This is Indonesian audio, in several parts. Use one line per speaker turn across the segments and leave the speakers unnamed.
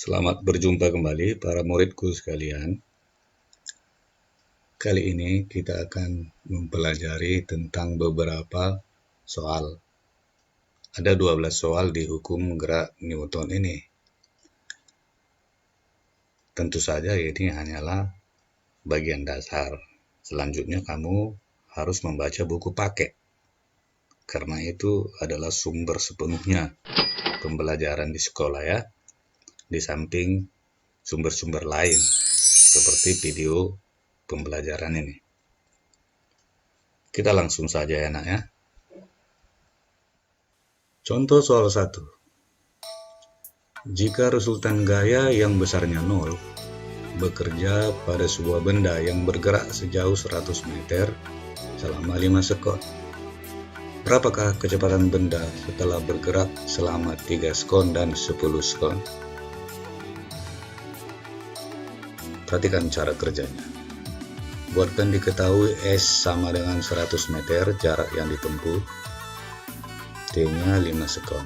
Selamat berjumpa kembali para muridku sekalian. Kali ini kita akan mempelajari tentang beberapa soal. Ada 12 soal di hukum gerak Newton ini. Tentu saja ini hanyalah bagian dasar. Selanjutnya kamu harus membaca buku paket. Karena itu adalah sumber sepenuhnya pembelajaran di sekolah ya. Di samping sumber-sumber lain seperti video pembelajaran ini. Kita langsung saja ya nak ya. Contoh soal 1. Jika resultan gaya yang besarnya 0 bekerja pada sebuah benda yang bergerak sejauh 100 meter selama 5 sekon. Berapakah kecepatan benda setelah bergerak selama 3 sekon dan 10 sekon? Perhatikan cara kerjanya. Buatkan diketahui S sama dengan 100 meter jarak yang ditempuh. T-nya 5 sekon.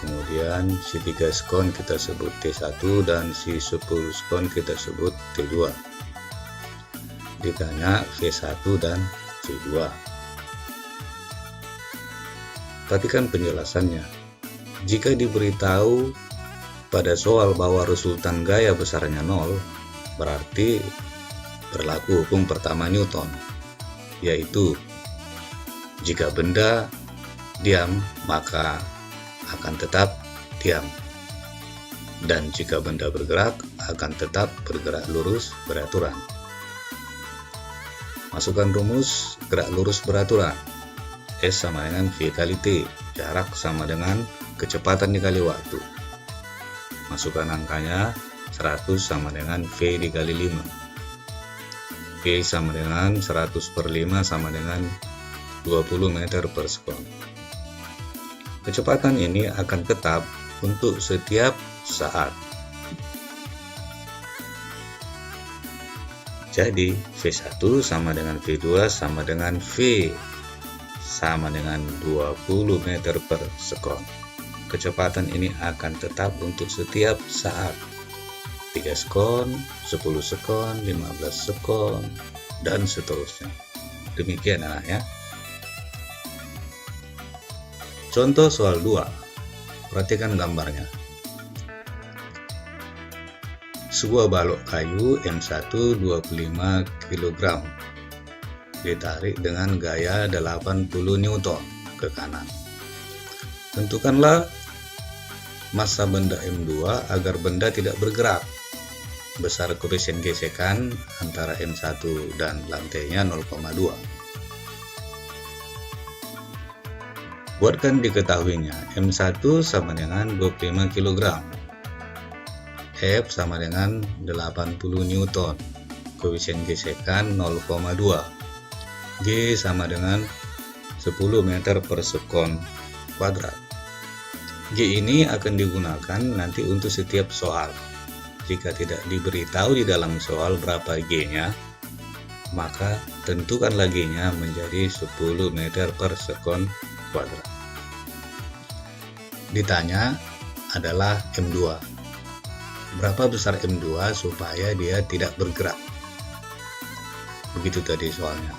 Kemudian si 3 sekon kita sebut T1 dan si 10 sekon kita sebut T2. Ditanya V1 dan V2. Perhatikan penjelasannya. Jika diberitahu pada soal bahwa resultan gaya besarnya 0, berarti berlaku hukum pertama Newton, yaitu jika benda diam maka akan tetap diam, dan jika benda bergerak akan tetap bergerak lurus beraturan. Masukkan rumus gerak lurus beraturan. S sama dengan V kali T, jarak sama dengan kecepatan dikali waktu. Masukkan angkanya, 100 sama dengan V dikali 5. V sama dengan 100 per 5 sama dengan 20 meter per sekon. Kecepatan ini akan tetap untuk setiap saat. Jadi V1 sama dengan V2 sama dengan V sama dengan 20 meter per sekon. Kecepatan ini akan tetap untuk setiap saat. 3 sekon, 10 sekon, 15 sekon, dan seterusnya. Demikian anak ya. Contoh soal 2. Perhatikan gambarnya. Sebuah balok kayu M1 25 kg ditarik dengan gaya 80 Newton ke kanan. Tentukanlah massa benda M2 agar benda tidak bergerak. Besar koefisien gesekan antara M1 dan lantainya 0,2. Buatkan diketahuinya M1 sama dengan 25 kg, F sama dengan 80 Newton, koefisien gesekan 0,2, G sama dengan 10 meter per sekon kuadrat. G ini akan digunakan nanti untuk setiap soal. Jika tidak diberitahu di dalam soal berapa G-nya, maka tentukanlah G-nya menjadi 10 meter per sekon kuadrat. Ditanya adalah M2. Berapa besar M2 supaya dia tidak bergerak? Begitu tadi soalnya.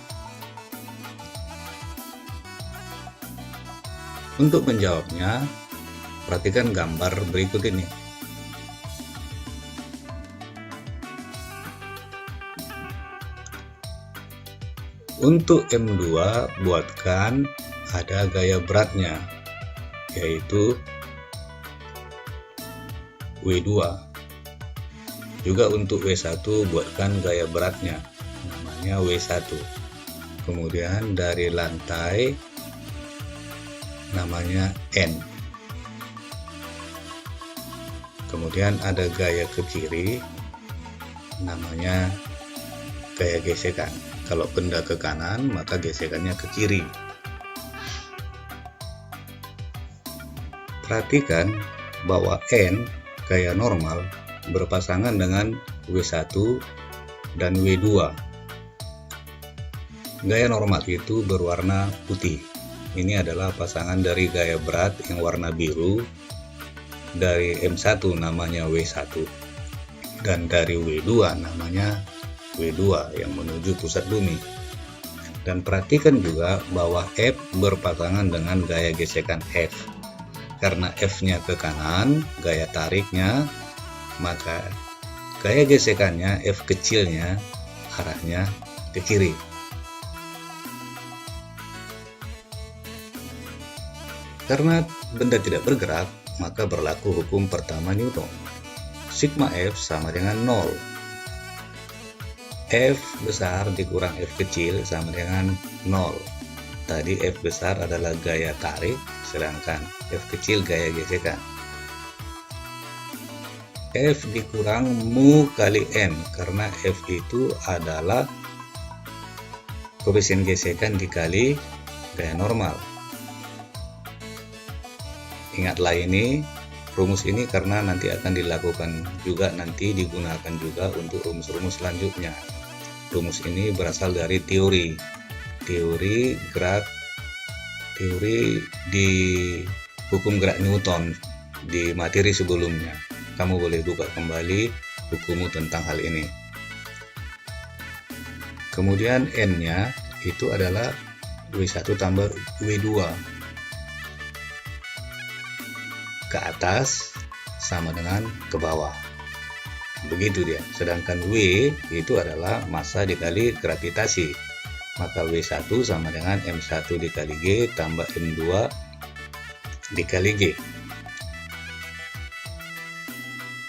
Untuk menjawabnya, perhatikan gambar berikut ini. Untuk M2 buatkan ada gaya beratnya, yaitu W2. Juga untuk W1 buatkan gaya beratnya, namanya W1. Kemudian dari lantai namanya N. Kemudian ada gaya ke kiri, namanya gaya gesekan. Kalau benda ke kanan, maka gesekannya ke kiri. Perhatikan bahwa N, gaya normal, berpasangan dengan W1 dan W2. Gaya normal itu berwarna putih. Ini adalah pasangan dari gaya berat yang warna biru dari M1 namanya W1 dan dari W2 namanya W2 yang menuju pusat bumi. Dan perhatikan juga bahwa F berpasangan dengan gaya gesekan F. Karena F-nya ke kanan, gaya tariknya, maka gaya gesekannya F kecilnya arahnya ke kiri. Karena benda tidak bergerak, maka berlaku hukum pertama Newton. Sigma F sama dengan 0. F besar dikurang F kecil sama dengan 0. Tadi F besar adalah gaya tarik, sedangkan F kecil gaya gesekan. F dikurang mu kali N, karena F itu adalah koefisien gesekan dikali gaya normal. Ingatlah ini, rumus ini karena nanti akan dilakukan juga, nanti digunakan juga untuk rumus-rumus selanjutnya. Rumus ini berasal dari teori di hukum gerak Newton di materi sebelumnya. Kamu boleh buka kembali bukumu tentang hal ini. Kemudian N-nya itu adalah W1 tambah W2. Ke atas sama dengan ke bawah. Begitu dia. Sedangkan W itu adalah massa dikali gravitasi. Maka W1 sama dengan M1 dikali G tambah M2 dikali G.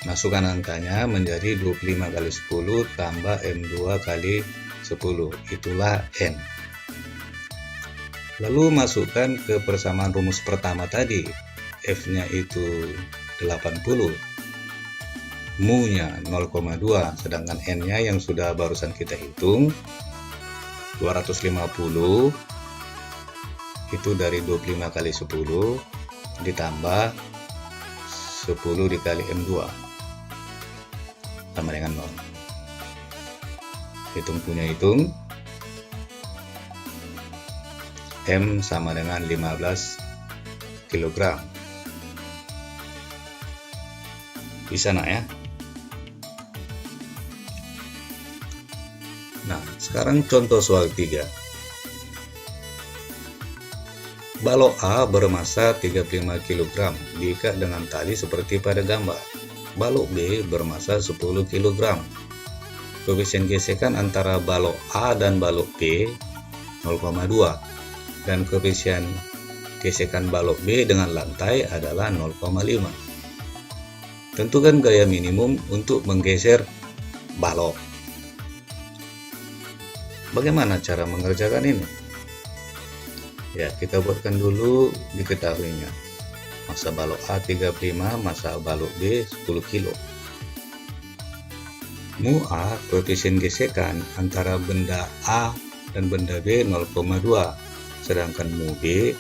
Masukkan angkanya menjadi 25 kali 10 tambah M2 kali 10. Itulah N. Lalu masukkan ke persamaan rumus pertama tadi. F-nya itu 80. Mu-nya 0,2, sedangkan N-nya yang sudah barusan kita hitung 250 itu dari 25 kali 10 ditambah 10 dikali M2 sama dengan 0. Hitung. M sama dengan 15 kg. Bisa nak ya? Nah, sekarang contoh soal 3. Balok A bermassa 35 kg diikat dengan tali seperti pada gambar. Balok B bermassa 10 kg. Koefisien gesekan antara balok A dan balok B 0,2 dan koefisien gesekan balok B dengan lantai adalah 0,5. Tentukan gaya minimum untuk menggeser balok. Bagaimana cara mengerjakan ini? Ya, kita buatkan dulu diketahuinya. Massa balok A 35, massa balok B 10 kg. Mu A koefisien gesekan antara benda A dan benda B 0,2, sedangkan mu B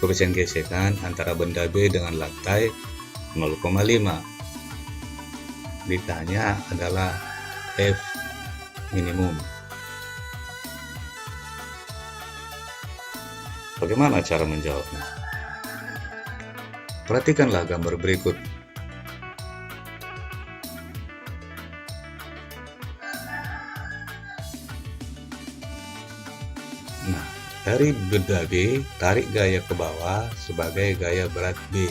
koefisien gesekan antara benda B dengan lantai 0,5. Ditanya adalah F minimum. Bagaimana cara menjawabnya? Perhatikanlah gambar berikut. Nah, dari benda B, tarik gaya ke bawah sebagai gaya berat B.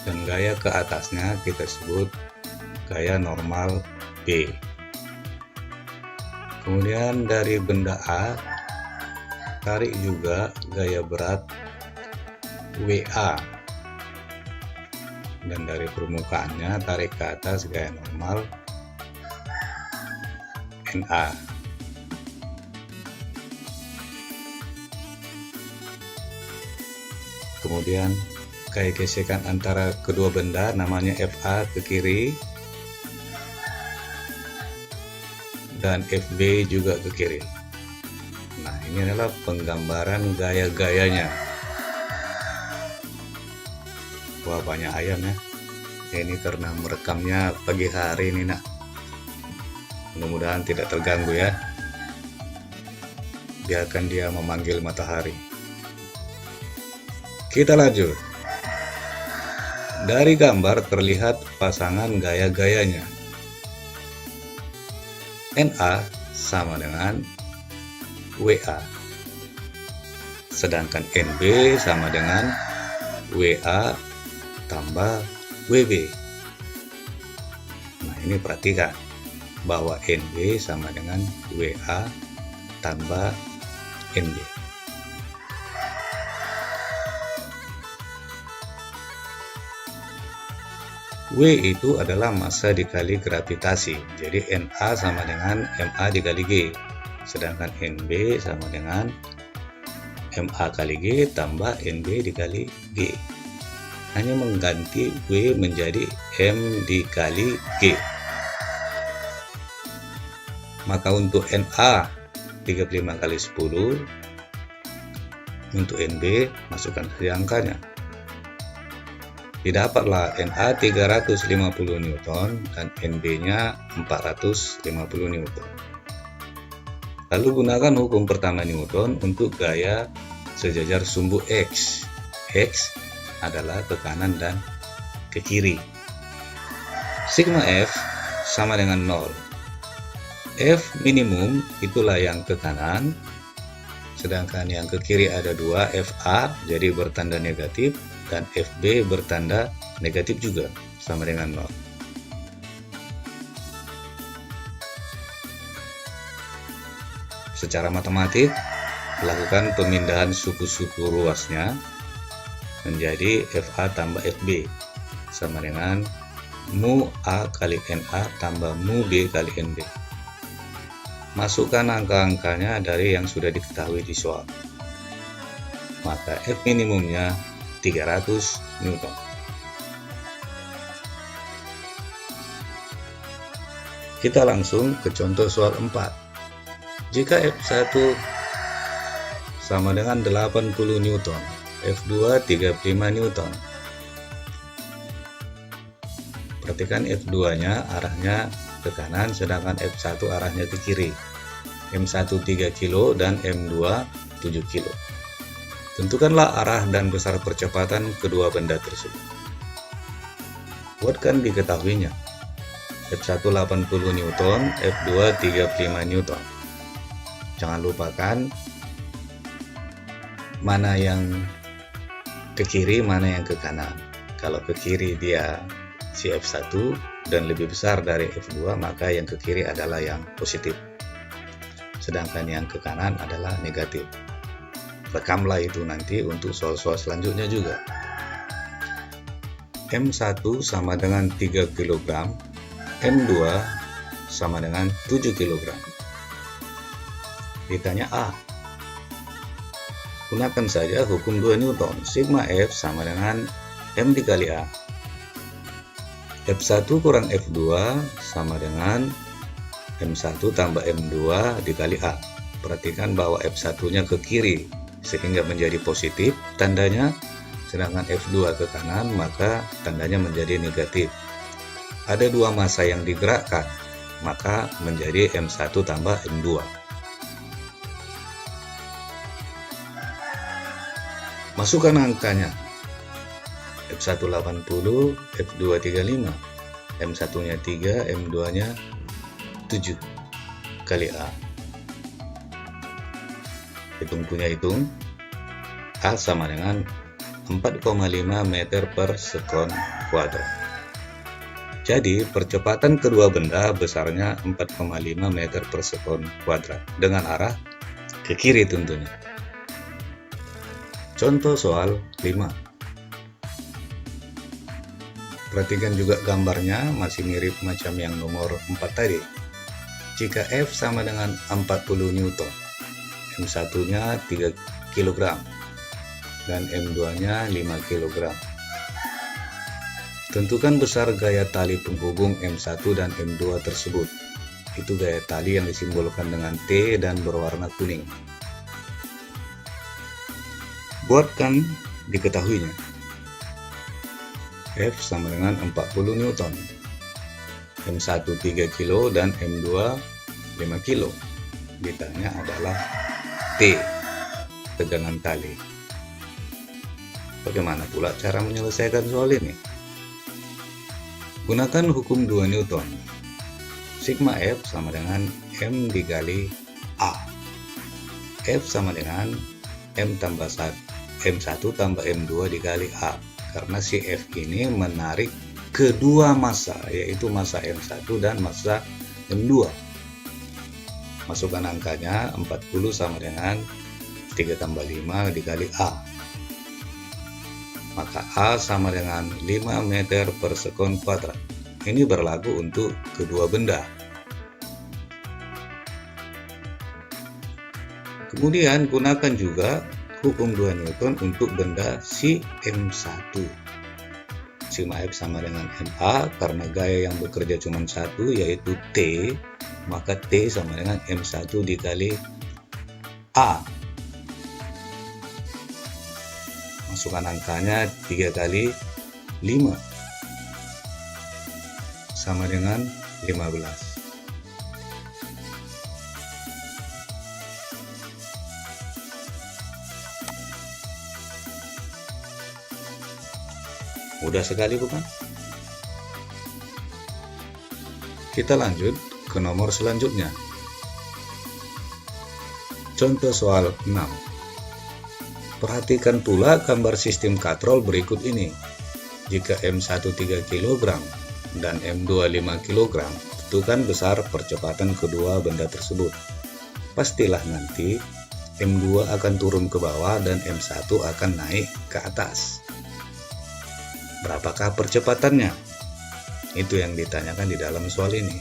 Dan gaya ke atasnya kita sebut gaya normal B. Kemudian dari benda A, tarik juga gaya berat WA. Dan dari permukaannya tarik ke atas gaya normal NA. Kemudian gaya gesekan antara kedua benda namanya FA ke kiri dan FB juga ke kiri. Nah, ini adalah penggambaran gaya-gayanya. Wah, banyak ayam ya. Ini karena merekamnya pagi hari ini nak. Mudah-mudahan tidak terganggu ya. Biarkan dia memanggil matahari. Kita lanjut. Dari gambar terlihat pasangan gaya-gayanya. NA sama dengan WA. Sedangkan NB sama dengan WA tambah WB. Nah, ini perhatikan bahwa NB sama dengan WA tambah NB. W itu adalah massa dikali gravitasi, jadi NA sama dengan MA dikali G, sedangkan NB sama dengan MA kali G tambah NB dikali G. Hanya mengganti W menjadi M dikali G. Maka untuk NA 35 kali 10, untuk NB masukkan saja angkanya. Didapatlah NA 350 Newton dan NB-nya 450 Newton. Lalu gunakan hukum pertama Newton untuk gaya sejajar sumbu X. X adalah ke kanan dan ke kiri. Sigma F sama dengan 0. F minimum itulah yang ke kanan, sedangkan yang ke kiri ada 2, FA jadi bertanda negatif, dan FB bertanda negatif juga, sama dengan 0. Secara matematik, lakukan pemindahan suku-suku ruasnya menjadi FA tambah FB, sama dengan mu A kali NA tambah mu B kali NB. Masukkan angka-angkanya dari yang sudah diketahui di soal. Maka F minimumnya 300 Newton. Kita langsung ke contoh soal 4. Jika F1 sama dengan 80 Newton, F2 35 Newton. Perhatikan F2-nya arahnya ke kanan, sedangkan F1 arahnya ke kiri. M1 3 kilo dan M2 7 kilo. Tentukanlah arah dan besar percepatan kedua benda tersebut. Buatkan diketahuinya. F1 80 Newton, F2 35 Newton. Jangan lupakan mana yang ke kiri, mana yang ke kanan. Kalau ke kiri dia si F1 dan lebih besar dari F2, maka yang ke kiri adalah yang positif. Sedangkan yang ke kanan adalah negatif. Rekamlah itu nanti untuk soal-soal selanjutnya juga. M1 sama dengan 3 kg, M2 sama dengan 7 kg. Ditanya A. Gunakan saja hukum 2 Newton. Sigma F sama dengan M dikali A. F1 kurang F2 sama dengan M1 tambah M2 dikali A. Perhatikan bahwa F1-nya ke kiri, sehingga menjadi positif tandanya, sedangkan F2 ke kanan maka tandanya menjadi negatif. Ada 2 massa yang digerakkan, maka menjadi M1 tambah M2. Masukkan angkanya. F1 80, F2 35, M1-nya 3, M2-nya 7 kali A. Hitung. A sama dengan 4,5 meter per sekon kuadrat. Jadi percepatan kedua benda besarnya 4,5 meter per sekon kuadrat dengan arah ke kiri tentunya. Contoh soal 5. Perhatikan juga gambarnya, masih mirip macam yang nomor 4 tadi. Jika F sama dengan 40 Newton, M1-nya 3 kg dan M2-nya 5 kg. Tentukan besar gaya tali penghubung M1 dan M2 tersebut. Itu gaya tali yang disimbolkan dengan T dan berwarna kuning. Buatkan diketahuinya. F sama dengan 40 Newton, M1 3 kilo dan M2 5 kilo. Ditanya adalah T, tegangan tali. Bagaimana pula cara menyelesaikan soal ini? Gunakan hukum 2 Newton. Sigma F sama dengan M dikali A. F sama dengan M1 tambah M2 dikali A. Karena si F ini menarik kedua massa, yaitu massa M1 dan massa M2. Masukkan angkanya, 40 sama dengan 3 tambah 5 dikali A. Maka A sama dengan 5 meter per sekon kuadrat. Ini berlaku untuk kedua benda. Kemudian gunakan juga hukum 2 Newton untuk benda si M1. Sigma F sama dengan MA, karena gaya yang bekerja cuma satu yaitu T, maka T sama dengan M1 dikali A. Masukkan angkanya, 3 kali 5 sama dengan 15. Mudah sekali bukan? Kita lanjut ke nomor selanjutnya. Contoh soal 6. Perhatikan pula gambar sistem katrol berikut ini. Jika M1 3 kg dan M2 5 kg, tentukan besar percepatan kedua benda tersebut. Pastilah nanti M2 akan turun ke bawah dan M1 akan naik ke atas. Berapakah percepatannya? Itu yang ditanyakan di dalam soal ini.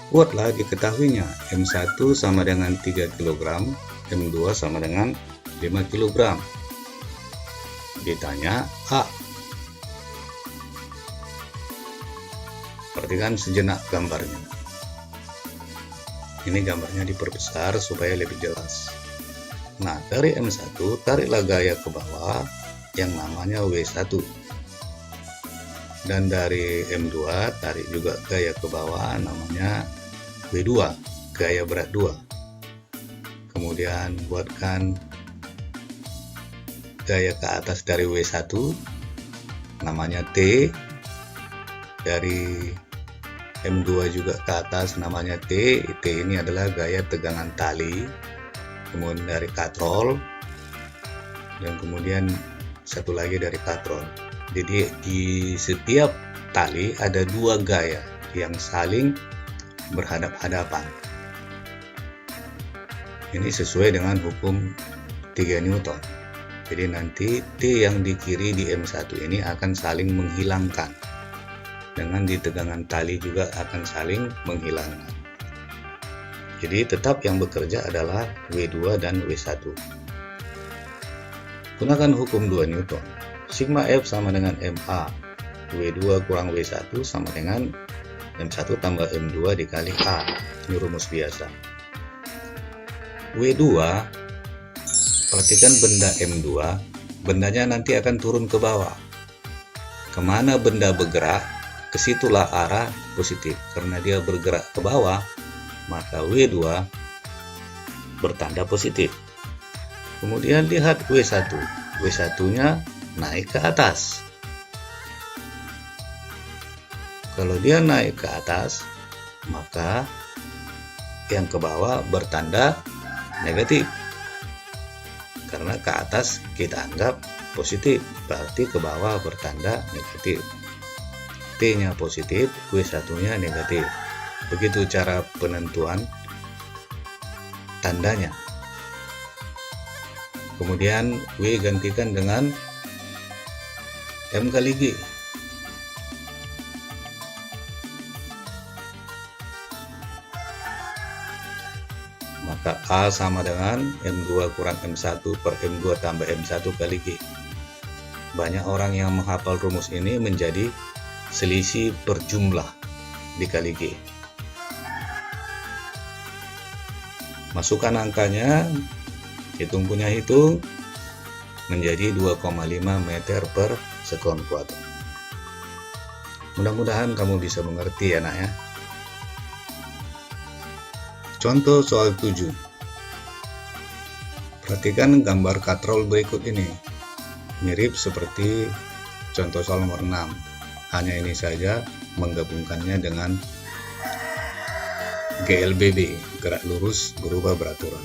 Buatlah diketahuinya, M1 sama dengan 3 kg, M2 sama dengan 5 kg. Ditanya A. Perhatikan sejenak gambarnya. Ini gambarnya diperbesar supaya lebih jelas. Nah, dari M1 tariklah gaya ke bawah yang namanya W1. Dan dari M2 tarik juga gaya ke bawah namanya W2, gaya berat 2. Kemudian buatkan gaya ke atas dari W1 namanya T, dari M2 juga ke atas namanya T. T ini adalah gaya tegangan tali, kemudian dari katrol, dan kemudian satu lagi dari katrol. Jadi di setiap tali ada 2 gaya yang saling berhadap-hadapan. Ini sesuai dengan hukum 3 Newton. Jadi nanti T yang di kiri di M1 ini akan saling menghilangkan. Dengan di tegangan tali juga akan saling menghilangkan. Jadi tetap yang bekerja adalah W2 dan W1. Gunakan hukum 2 Newton. Sigma F sama dengan MA. W2 kurang W1 sama dengan M1 tambah M2 dikali A. Ini rumus biasa. W2, perhatikan benda M2, bendanya nanti akan turun ke bawah. Kemana benda bergerak, kesitulah arah positif. Karena dia bergerak ke bawah, maka W2 bertanda positif. Kemudian lihat W1. W1-nya naik ke atas. Kalau dia naik ke atas, maka yang ke bawah bertanda negatif. Karena ke atas kita anggap positif, berarti ke bawah bertanda negatif. T-nya positif, W1-nya negatif. Begitu cara penentuan tandanya. Kemudian W gantikan dengan M kali G. Maka A sama dengan M2 kurang M1 per M2 tambah M1 kali G. Banyak orang yang menghafal rumus ini menjadi selisih per jumlah dikali G. Masukkan angkanya, hitung punya hitung, menjadi 2,5 meter per sekon kuadrat. Mudah-mudahan kamu bisa mengerti ya nak ya. Contoh soal 7. Perhatikan gambar katrol berikut ini. Mirip seperti contoh soal nomor 6, hanya ini saja menggabungkannya dengan GLBB, gerak lurus berubah beraturan.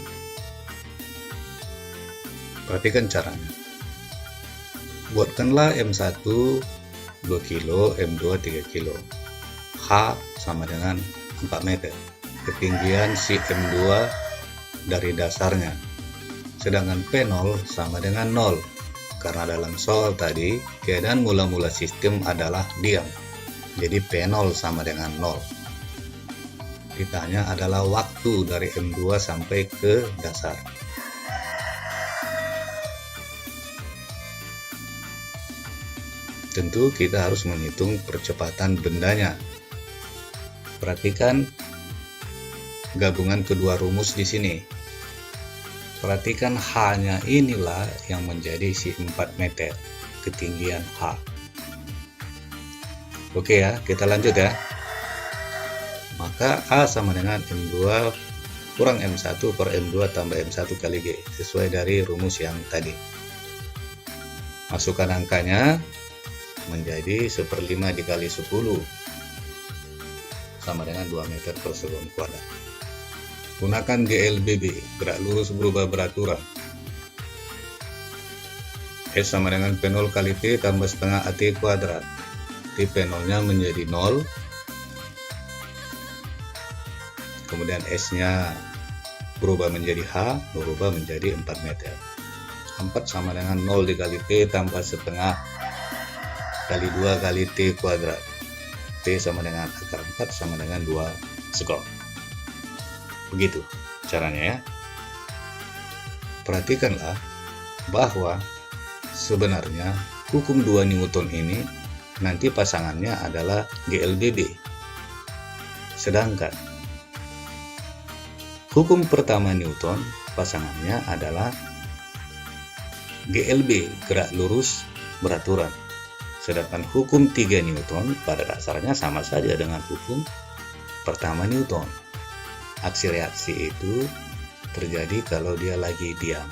Perhatikan caranya. Buatkanlah M1 2 kilo, M2 3 kilo. H sama dengan 4 meter. Ketinggian si M2 dari dasarnya. Sedangkan P0 sama dengan 0. Karena dalam soal tadi, keadaan mula-mula sistem adalah diam. Jadi P0 sama dengan 0. Ditanya adalah waktu dari M2 sampai ke dasar. Tentu kita harus menghitung percepatan bendanya. Perhatikan gabungan kedua rumus di sini. Perhatikan H-nya inilah yang menjadi si 4 meter, ketinggian H. Oke ya, kita lanjut ya. Maka A sama dengan M2 kurang M1 per M2 tambah M1 kali G, sesuai dari rumus yang tadi. Masukkan angkanya menjadi 1/5 dikali 10 sama dengan 2 meter per sekon kuadrat. Gunakan GLBB, gerak lurus berubah beraturan. S sama dengan P0 kali T tambah setengah AT kuadrat. T P0 nya menjadi 0. Kemudian S-nya berubah menjadi H, berubah menjadi 4 meter. 4 sama dengan 0 dikali T tambah setengah kali 2 kali T kuadrat. T sama dengan akar 4 sama dengan 2 sekon. Begitu caranya ya. Perhatikanlah bahwa sebenarnya hukum 2 Newton ini nanti pasangannya adalah GLBB. Sedangkan hukum pertama Newton pasangannya adalah GLB, gerak lurus beraturan. Sedangkan hukum 3 Newton pada dasarnya sama saja dengan hukum pertama Newton. Aksi reaksi itu terjadi kalau dia lagi diam.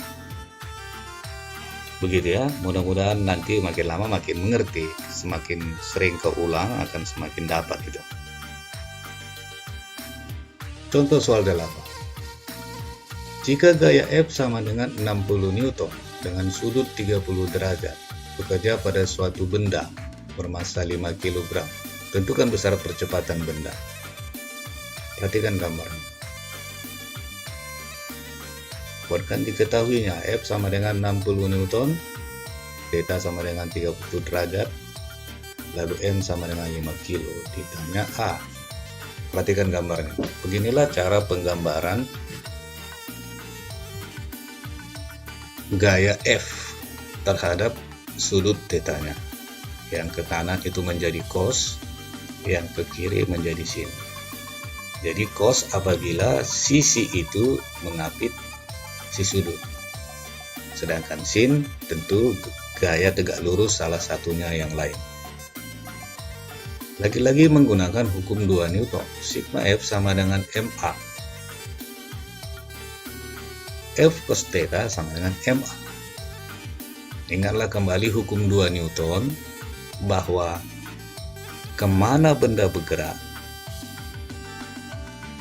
Begitu ya, mudah-mudahan nanti makin lama makin mengerti. Semakin sering keulang akan semakin dapat itu. Contoh soal 8. Jika gaya F sama dengan 60 Newton dengan sudut 30 derajat, bekerja pada suatu benda bermassa 5 kg, tentukan besar percepatan benda. Perhatikan gambarnya. Buatkan diketahuinya F sama dengan 60 Newton, theta sama dengan 30 derajat, lalu M sama dengan 5 kilo. Ditanya A. Perhatikan gambarnya. Beginilah cara penggambaran gaya F terhadap sudut tetanya. Yang ke kanan itu menjadi cos, yang ke kiri menjadi sin. Jadi cos apabila sisi itu mengapit si sudut. Sedangkan sin tentu gaya tegak lurus salah satunya yang lain. Lagi-lagi menggunakan hukum 2 Newton, sigma F sama dengan MA. F cos theta sama dengan MA. Ingatlah kembali hukum 2 Newton bahwa kemana benda bergerak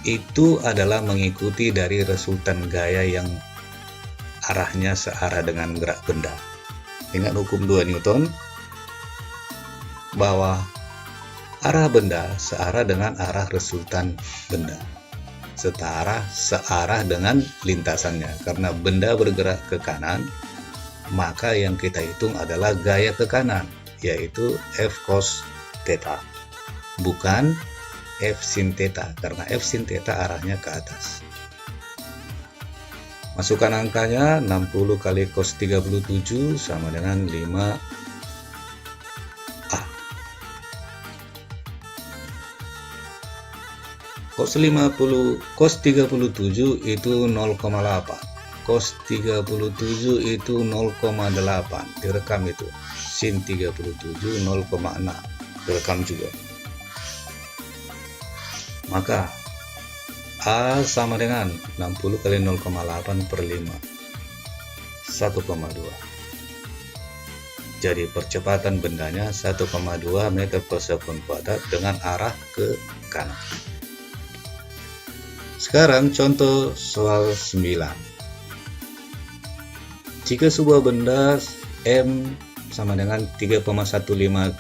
itu adalah mengikuti dari resultan gaya yang arahnya searah dengan gerak benda. Ingat hukum 2 Newton bahwa arah benda searah dengan arah resultan benda. Searah dengan lintasannya. Karena benda bergerak ke kanan, maka yang kita hitung adalah gaya ke kanan, yaitu F cos theta, bukan F sin theta, karena F sin theta arahnya ke atas. Masukkan angkanya, 60 kali cos 37 sama dengan 5A. Cos 37 itu 0,8. Cos 37 itu 0,8. Direkam itu. Sin 37 0,6. Direkam juga. Maka A sama dengan 60 kali 0,8 per 5. 1,2. Jadi percepatan bendanya 1,2 meter per sekon kuadrat dengan arah ke kanan. Sekarang contoh soal 9. Jika sebuah benda M sama dengan 3,15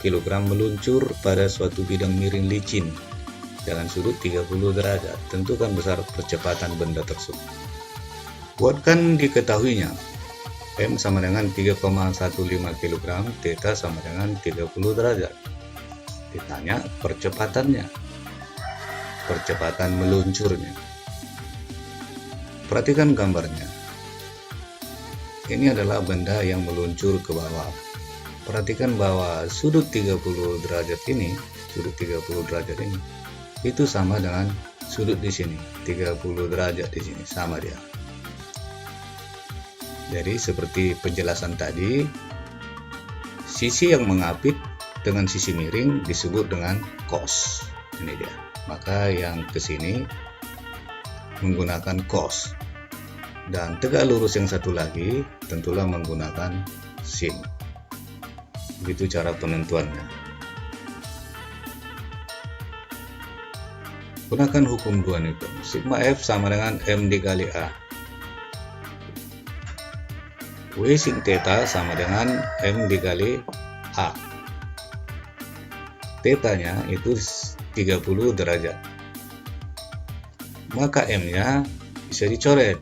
kg meluncur pada suatu bidang miring licin dengan sudut 30 derajat, tentukan besar percepatan benda tersebut. Buatkan diketahuinya, M sama dengan 3,15 kg, theta sama dengan 30 derajat. Ditanya percepatannya, percepatan meluncurnya. Perhatikan gambarnya. Ini adalah benda yang meluncur ke bawah. Perhatikan bahwa sudut 30 derajat ini, itu sama dengan sudut di sini, 30 derajat di sini, sama dia. Jadi seperti penjelasan tadi, sisi yang mengapit dengan sisi miring disebut dengan cos. Ini dia. Maka yang ke sini menggunakan cos. Dan tegak lurus yang satu lagi tentulah menggunakan sin. Begitu cara penentuannya. Gunakan hukum 2 Newton. Sigma F sama dengan M dikali A. W sin theta sama dengan M dikali A. Theta-nya itu 30 derajat. Maka M-nya bisa dicoret.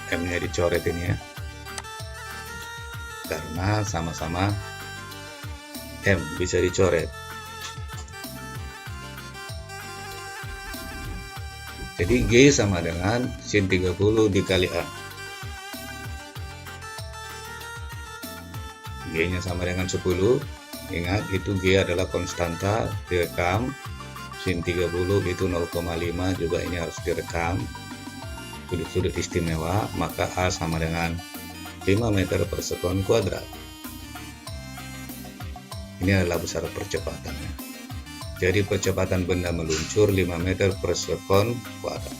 M-nya dicoret ini ya. Karena sama-sama M bisa dicoret. Jadi G sama dengan sin 30 dikali A. G-nya sama dengan 10. Ingat itu G adalah konstanta, direkam. Sin 30 itu 0,5 juga ini harus direkam. Sudut-sudut istimewa, maka A sama dengan 5 meter per sekon kuadrat. Ini adalah besar percepatannya. Jadi percepatan benda meluncur 5 meter per sekon kuadrat.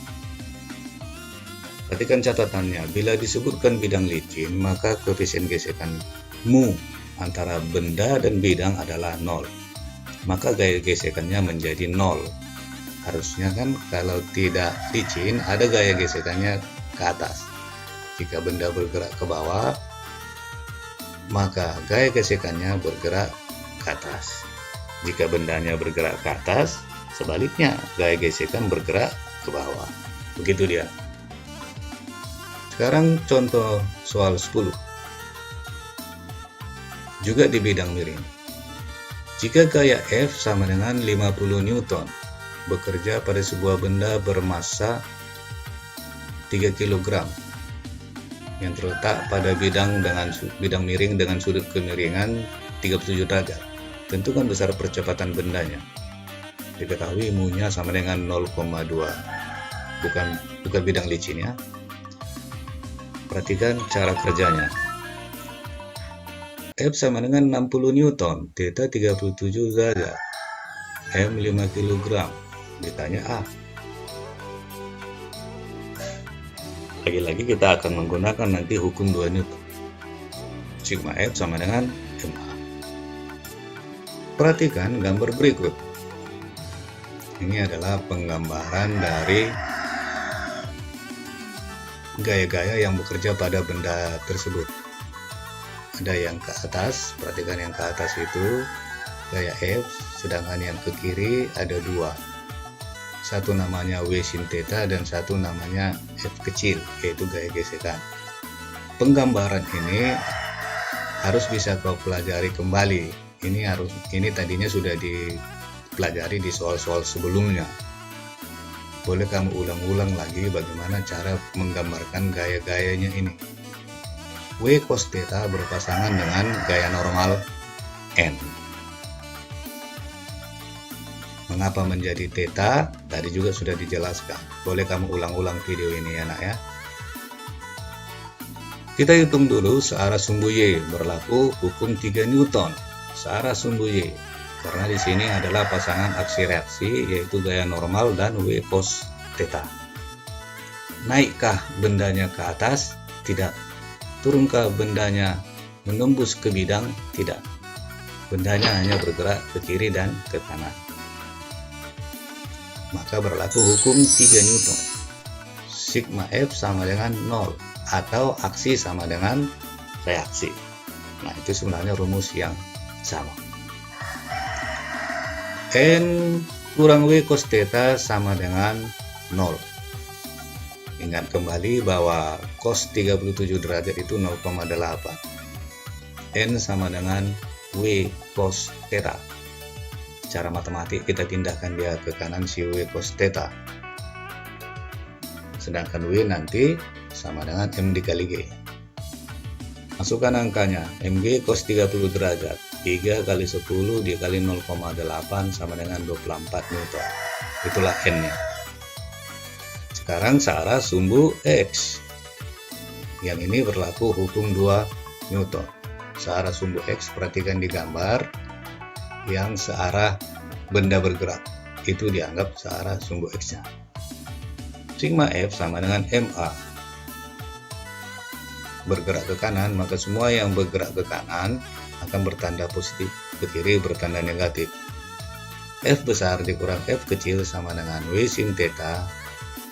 Perhatikan catatannya, bila disebutkan bidang licin, maka koefisien gesekan mu antara benda dan bidang adalah 0. Maka gaya gesekannya menjadi 0. Harusnya kan kalau tidak licin, ada gaya gesekannya ke atas. Jika benda bergerak ke bawah, maka gaya gesekannya bergerak ke atas. Jika bendanya bergerak ke atas, sebaliknya gaya gesekan bergerak ke bawah. Begitu dia. Sekarang contoh soal 10. Juga di bidang miring. Jika gaya F sama dengan 50 Newton, bekerja pada sebuah benda bermassa 3 kg yang terletak pada bidang miring dengan sudut kemiringan 37 derajat. Tentukan besar percepatan bendanya. Diketahui mu-nya sama dengan 0,2. Bukan bidang licin ya. Perhatikan cara kerjanya. F sama dengan 60 Newton, theta 37 derajat. M 5 kg. Ditanya A. Lagi-lagi kita akan menggunakan nanti hukum 2 Newton. Sigma F sama dengan MA. Perhatikan gambar berikut. Ini adalah penggambaran dari gaya-gaya yang bekerja pada benda tersebut. Ada yang ke atas, perhatikan yang ke atas itu gaya F, sedangkan yang ke kiri ada 2. Satu namanya W sin theta dan satu namanya F kecil, yaitu gaya gesekan. Penggambaran ini harus bisa kau pelajari kembali. Ini tadinya sudah dipelajari di soal-soal sebelumnya. Boleh kamu ulang-ulang lagi bagaimana cara menggambarkan gaya-gayanya ini. W cos theta berpasangan dengan gaya normal N. Mengapa menjadi theta? Tadi juga sudah dijelaskan. Boleh kamu ulang-ulang video ini ya nak ya. Kita hitung dulu searah sumbu Y, berlaku hukum 3 Newton. Searah sumbu Y, karena di sini adalah pasangan aksi reaksi yaitu gaya normal dan W cos theta. Naikkah bendanya ke atas? Tidak. Turunkah bendanya menembus ke bidang? Tidak. Bendanya hanya bergerak ke kiri dan ke kanan. Maka berlaku hukum 3 Newton. Sigma F sama dengan 0 atau aksi sama dengan reaksi. Nah, itu sebenarnya rumus yang sama. N kurang W cos theta sama dengan 0. Ingat kembali bahwa cos 37 derajat itu 0,8. N sama dengan W cos theta. Secara matematik kita pindahkan dia ke kanan si W cos theta. Sedangkan W nanti sama dengan M dikali G. Masukkan angkanya. Mg cos 30 derajat. 3 kali 10 dikali 0,8 sama dengan 24 Newton. Itulah N-nya. Sekarang searah sumbu X. Yang ini berlaku hukum 2 Newton. Searah sumbu X, perhatikan di gambar. Yang searah benda bergerak. Itu dianggap searah sumbu X-nya. Sigma F sama dengan MA. Bergerak ke kanan, maka semua yang bergerak ke kanan akan bertanda positif, ke kiri bertanda negatif. F besar dikurang F kecil sama dengan W sin theta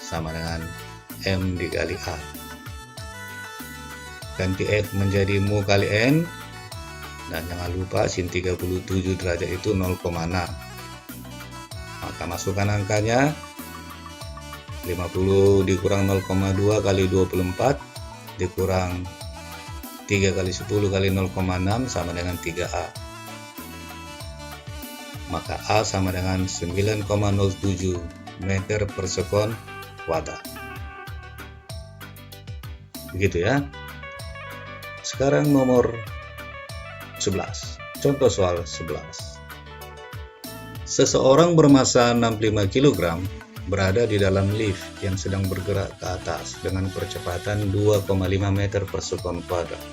sama dengan M dikali A. Ganti F menjadi mu kali N, dan jangan lupa sin 37 derajat itu 0,6. Maka masukkan angkanya. 50 dikurang 0,2 kali 24 dikurang 3 kali 10 kali 0,6 sama dengan 3A. Maka A sama dengan 9,07 meter per sekon kuadrat. Begitu ya. Sekarang nomor 11. Contoh soal 11. Seseorang bermassa 65 kg berada di dalam lift yang sedang bergerak ke atas dengan percepatan 2,5 meter per sekon kuadrat.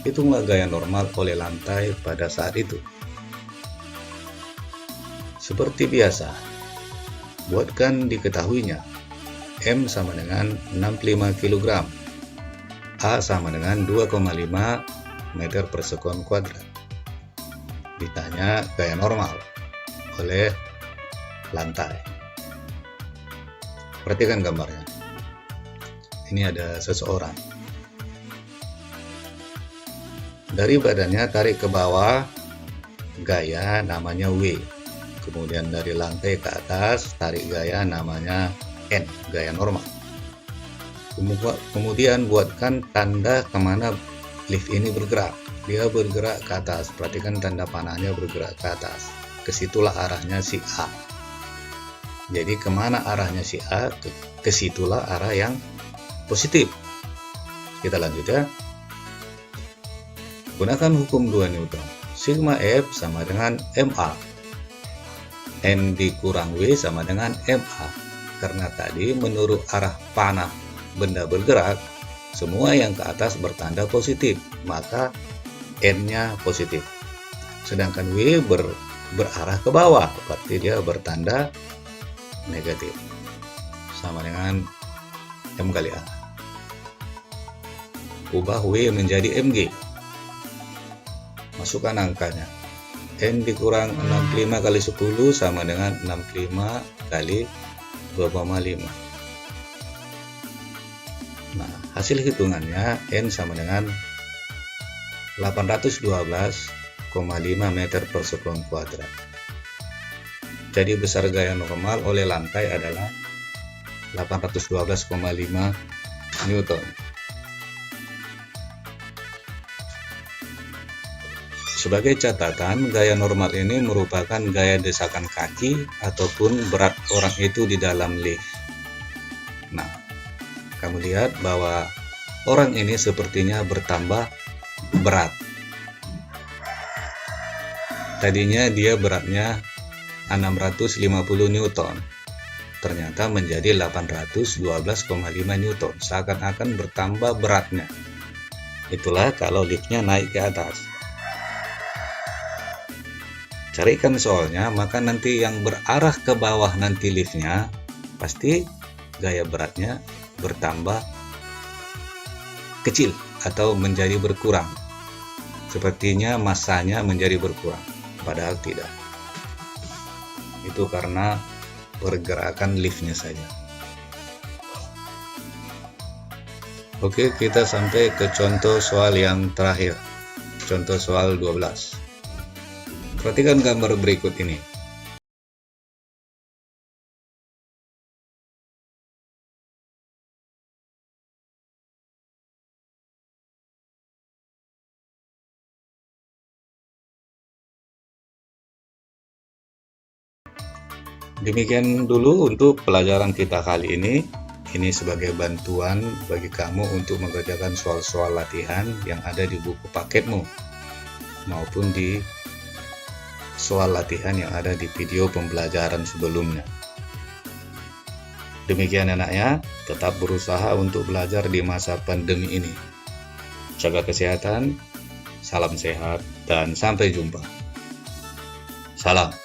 Hitunglah gaya normal oleh lantai pada saat itu. Seperti biasa, buatkan diketahuinya. M sama dengan 65 kg. A sama dengan 2,5 meter per sekon kuadrat. Ditanya gaya normal oleh lantai. Perhatikan gambarnya. Ini ada seseorang. Dari badannya tarik ke bawah, gaya namanya W. Kemudian dari lantai ke atas, tarik gaya namanya N, gaya normal. Kemudian buatkan tanda kemana lift ini bergerak. Dia bergerak ke atas. Perhatikan tanda panahnya bergerak ke atas. Kesitulah arahnya si A. Jadi kemana arahnya si A, kesitulah arah yang positif. Kita lanjut ya. Gunakan hukum 2 Newton. Sigma F sama dengan MA. N dikurang W sama dengan MA. Karena tadi menurut arah panah benda bergerak, semua yang ke atas bertanda positif, maka N-nya positif. Sedangkan W berarah ke bawah, berarti dia bertanda negatif, sama dengan M kali A. Ubah W menjadi MG. Masukkan angkanya. N dikurang 65 kali 10 sama dengan 65 kali 2,5. Nah, hasil hitungannya N sama dengan 812,5 meter per sekon kuadrat. Jadi besar gaya normal oleh lantai adalah 812,5 Newton. Sebagai catatan, gaya normal ini merupakan gaya desakan kaki ataupun berat orang itu di dalam lift. Nah, kamu lihat bahwa orang ini sepertinya bertambah berat. Tadinya dia beratnya 650 Newton, ternyata menjadi 812,5 Newton, seakan-akan bertambah beratnya. Itulah kalau liftnya naik ke atas. Carikan soalnya, maka nanti yang berarah ke bawah nanti liftnya, pasti gaya beratnya bertambah kecil atau menjadi berkurang. Sepertinya masanya menjadi berkurang, padahal tidak. Itu karena pergerakan liftnya saja. Oke, kita sampai ke contoh soal yang terakhir. Contoh soal 12. Perhatikan gambar berikut ini. Demikian dulu untuk pelajaran kita kali ini. Ini sebagai bantuan bagi kamu untuk mengerjakan soal-soal latihan yang ada di buku paketmu maupun di soal latihan yang ada di video pembelajaran sebelumnya. Demikian anaknya, tetap berusaha untuk belajar di masa pandemi ini. Jaga kesehatan, salam sehat, dan sampai jumpa. Salam.